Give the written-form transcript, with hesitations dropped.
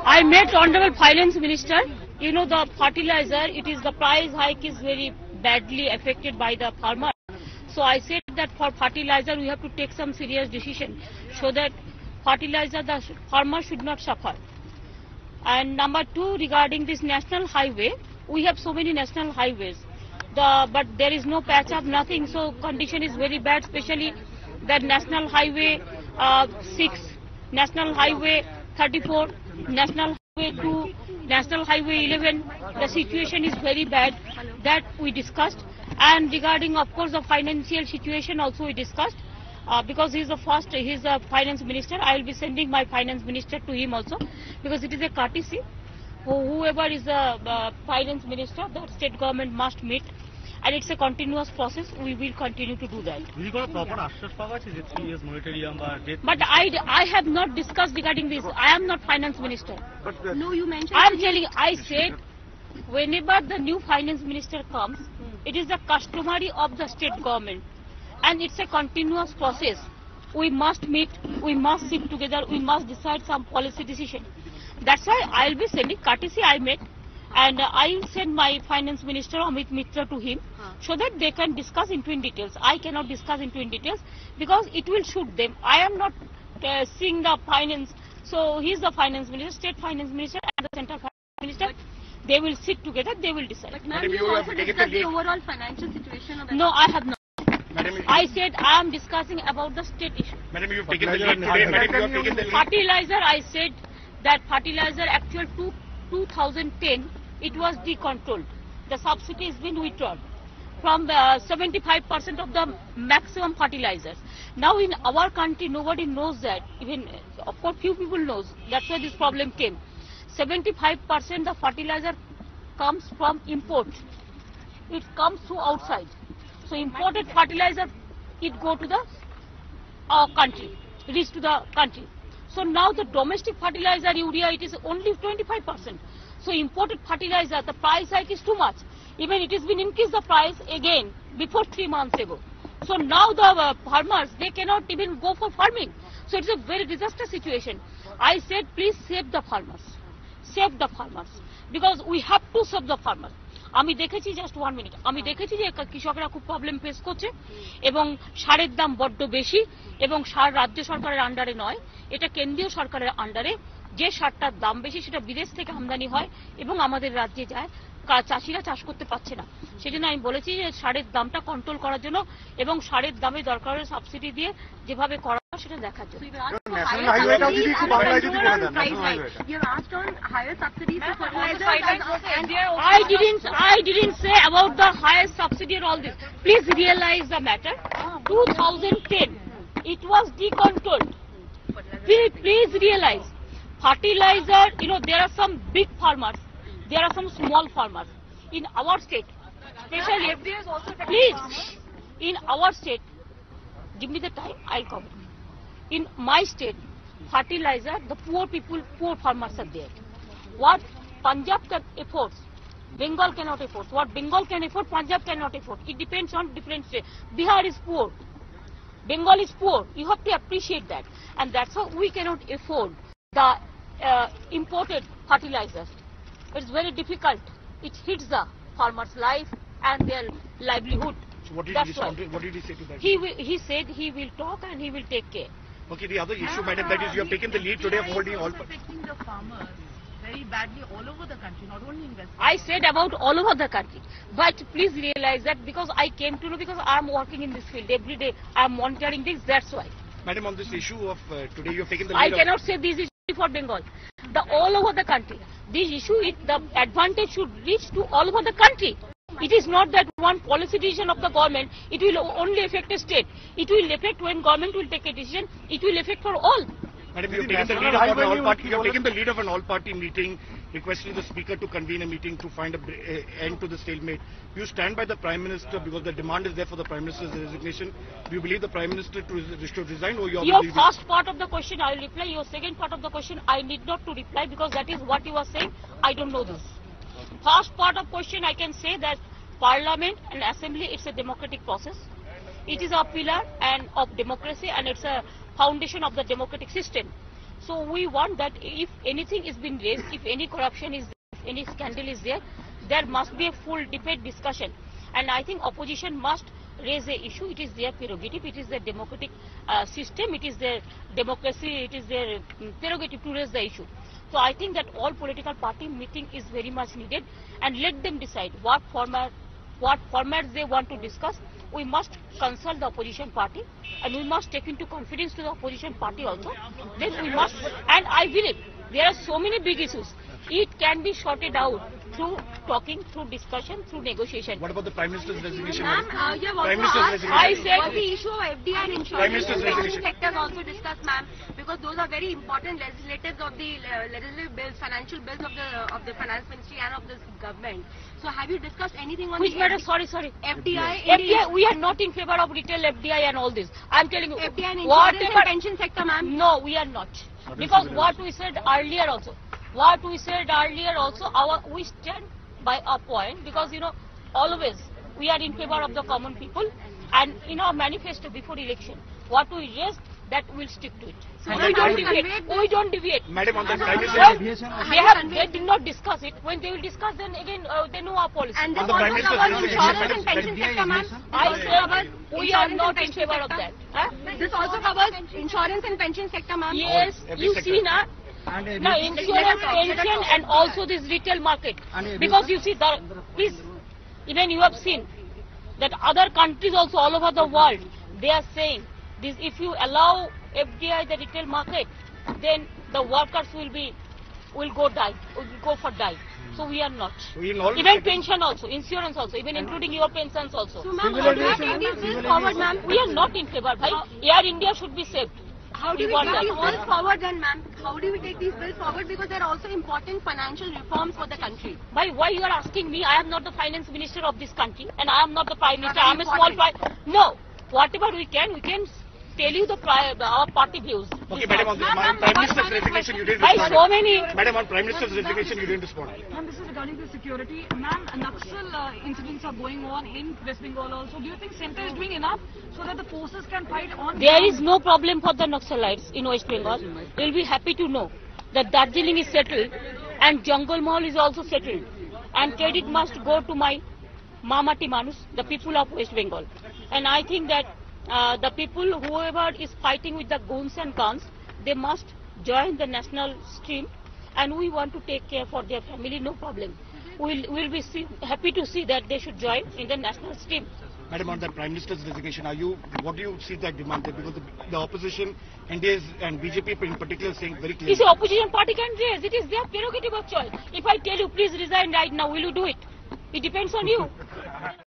I met Honorable Finance Minister. You know, the fertilizer, the price hike is very badly affected by the farmer. So I said that for fertilizer we have to take some serious decision so that fertilizer the farmer should not suffer. And number two, regarding this national highway, we have so many national highways, but there is no patch up, nothing. So condition is very bad, especially that National Highway 6, National Highway 34, National Highway 2, National Highway 11. The situation is very bad. That we discussed. And regarding, of course, the financial situation also we discussed. Because he's a finance minister, I will be sending my finance minister to him also, because it is a courtesy. Whoever is a finance minister, the state government must meet, and it's a continuous process. We will continue to do that. But I have not discussed regarding this. I am not finance minister. But no, you mentioned. I am telling. I said, whenever the new finance minister comes, it is the customary of the state government. And it's a continuous process. We must meet, we must sit together, we must decide some policy decision. That's why I'll be sending courtesy I met, and I will send my finance minister Amit Mitra to him so that they can discuss into in details. I cannot discuss into in details because it will shoot them. I am not seeing the finance, so he's the finance minister, state finance minister and the central finance minister. They will sit together, they will decide. But ma'am, you also discussed the overall financial situation of the No, I have not. I said I am discussing about the state issue. Madam, you've taken the lead today. Madam, you have taken the lead. Fertilizer, I said that fertilizer actual 2010, it was decontrolled. The subsidy has been withdrawn from 75% of the maximum fertilizers. Now in our country, nobody knows that. Even, of course, few people knows. That's why this problem came. 75% the fertilizer comes from import. It comes through outside. So imported fertilizer, it go to the country, reach to the country. So now the domestic fertilizer urea, it is only 25%. So imported fertilizer, the price hike is too much. Even it has been increased the price again before 3 months ago. So now the farmers, they cannot even go for farming. So it's a very disaster situation. I said, please save the farmers. Save the farmers. Because we have to save the farmers. আমি দেখেছি just 1 minute আমি দেখেছি যে কৃষকরা খুব problem face করছে এবং সারের দাম বড্ড বেশি এবং সার রাজ্য সরকারের আন্ডারে নয়, এটা কেন্দ্রীয় সরকারের আন্ডারে। যে সারটার দাম বেশি সেটা বিদেশ থেকে আমদানি হয় এবং আমাদের রাজ্যে যায়, চাষিরা চাষ করতে পারছে না। সেজন্য আমি বলেছি যে সারের দামটা কন্ট্রোল করার জন্য এবং সারের দামে দরকার হলে সাবসিডি দিয়ে যেভাবে করা সেটা দেখার জন্য। I didn't say about the highest subsidy and all this. Please realize the matter. 2010, it was decontrolled. Please realize, fertilizer, there are some big farmers, there are some small farmers. In our state, especially, please, in our state, give me the time, I'll come. In my state, fertilizer, the poor people, poor farmers are there. What Punjab can afford, Bengal cannot afford. What Bengal can afford, Punjab cannot afford. It depends on different states. Bihar is poor. Bengal is poor. You have to appreciate that. And that's how we cannot afford the imported fertilizers. It's very difficult. It hits the farmer's life and their livelihood. So what did he say to that? He said he will talk and he will take care. Okay, the other issue, madam, that is you have taken the lead today of holding all. Affecting the farmers very badly all over the country, not only in West. I said about all over the country, but please realize that because I came to know, because I am working in this field every day, I am monitoring this. That's why. Madam, on this issue of today, you have taken the lead. I cannot say this issue for Bengal. The all over the country. This issue, the advantage should reach to all over the country. It is not that one policy decision of the government, it will only affect a state. It will affect when government will take a decision, it will affect for all. Madam, you have taken the lead of an all-party. You have taken the lead of an all-party meeting, requesting the speaker to convene a meeting to find an end to the stalemate. You stand by the Prime Minister because the demand is there for the Prime Minister's resignation. Do you believe the Prime Minister should resign, or you are? Your first part of the question I will reply. Your second part of the question I need not to reply because that is what you are saying. I don't know this. First part of question I can say that Parliament and Assembly, it's a democratic process. It is a pillar of democracy and it's a foundation of the democratic system. So we want that if anything is being raised, if any corruption is there, if any scandal is there, there must be a full debate discussion. And I think opposition must raise the issue. It is their prerogative, it is their democratic system, it is their democracy, it is their prerogative to raise the issue. So I think that all political party meeting is very much needed, and let them decide what formats they want to discuss. We must consult the opposition party, and we must take into confidence to the opposition party also. Then we must, and I believe there are so many big issues. It can be sorted out through talking, through discussion, through negotiation. What about the Prime Minister's resignation? Ma'am, you have Prime also Minister's asked resignation. was the issue of FDI and Prime insurance Minister's in the resignation. sector also discussed, ma'am, because those are very important legislatives of the legislative bills, financial bills of the finance ministry and of this government. So have you discussed anything on Which the matter? Sorry. FDI? FDI, we are not in favor of retail FDI and all this. I'm telling you. FDI and insurance whatever, and pension sector, ma'am? No, we are not. Because what we said earlier also, we stand by our point, because always we are in favor of the common people, and in our manifesto before election, what we raised, that we'll stick to it. So we don't deviate. Madam, on the Prime Well, Minister's they did not discuss it. When they will discuss, then again they know our policy. And this On the Prime also Minister's covers resignation, insurance and pension sector, ma'am? I said we are not in favor of that. Huh? This also covers insurance and pension sector, ma'am? Yes, every you sector. see now. Now insurance, pension, and also this retail market. Because you see, please, even you have seen that other countries also all over the world, they are saying this: if you allow FDI the retail market, then the workers will go for die. So we are not. Even pension also, insurance also, even including your pensions also. So, ma'am, how do you take these bills forward, ma'am? We are not in favor. Air India should be saved. How do we want take that. these bills forward then, ma'am? How do we take these bills forward? Because there are also important financial reforms for the country. Why you are asking me? I am not the finance minister of this country, and I am not the prime minister. I am a small No, whatever we can tell you our party views. Okay, madam, on the Prime Minister's resignation, you didn't By respond. so many. Madam, on Prime Minister's resignation, you didn't respond. Ma'am, this is regarding the security. Ma'am, Naxal incidents are going on in West Bengal also. Do you think Centre is doing enough so that the forces can fight on? There is no problem for the Naxalites in West Bengal. You will be happy to know that Darjeeling is settled and Jungle Mahal is also settled. And credit must go to my Mamati Manus, the people of West Bengal. And I think that the people, whoever is fighting with the guns and guns, they must join the national stream, and we want to take care for their family, no problem. We'll be happy to see that they should join in the national stream. Madam, on the Prime Minister's resignation, what do you see that demand there? Because the opposition, NDA and BJP in particular, saying very clearly. You see, opposition party can raise. It is their prerogative of choice. If I tell you, please resign right now, will you do it? It depends on you.